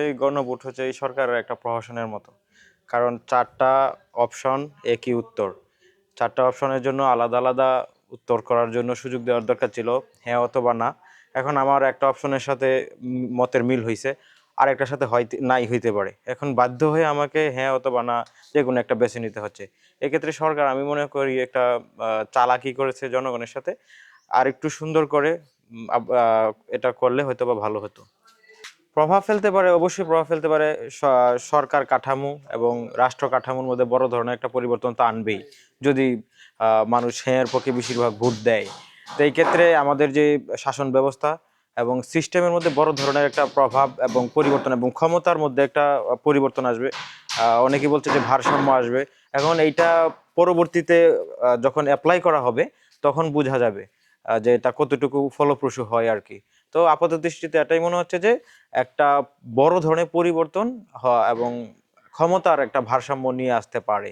এই গণভোট হচ্ছে এই সরকারের একটা প্রহসনের মতো। কারণ ৪টা অপশন একই উত্তর। ৪টা অপশনের জন্য আলাদা আলাদা উত্তর করার জন্য সুযোগ দেওয়ার দরকার ছিল, হ্যাঁ অথবা না। এখন আমার একটা অপশনের সাথে মতের মিল হইছে, আরেকটার সাথে নাই হইতে পারে। এখন বাধ্য হয়ে আমাকে হ্যাঁ অথবা না যেকোনো একটা বেছে নিতে হচ্ছে। এক্ষেত্রে সরকার আমি মনে করি একটা চালাকি করেছে জনগণের সাথে। আর একটু সুন্দর করে এটা করলে হয়তোবা ভালো হতো। প্রভাব ফেলতে পারে, অবশ্যই প্রভাব ফেলতে পারে। সরকার কাঠামো এবং রাষ্ট্র কাঠামোর মধ্যে বড় ধরনের একটা পরিবর্তন তো আনবেই, যদি মানুষ হ্যাঁর পক্ষে বেশিরভাগ ভোট দেয়। তো এই ক্ষেত্রে আমাদের যে শাসন ব্যবস্থা এবং সিস্টেমের মধ্যে বড় ধরনের একটা প্রভাব এবং পরিবর্তন এবং ক্ষমতার মধ্যে একটা পরিবর্তন আসবে। অনেকে বলছে যে ভারসাম্য আসবে। এখন এইটা পরবর্তীতে যখন অ্যাপ্লাই করা হবে তখন বোঝা যাবে যে এটা কতটুকু ফলপ্রসূ হয় আর কি। তো আপাত দৃষ্টিতে এটাই মনে হচ্ছে যে একটা বড় ধরনের পরিবর্তন এবং ক্ষমতার একটা ভারসাম্য নিয়ে আসতে পারে।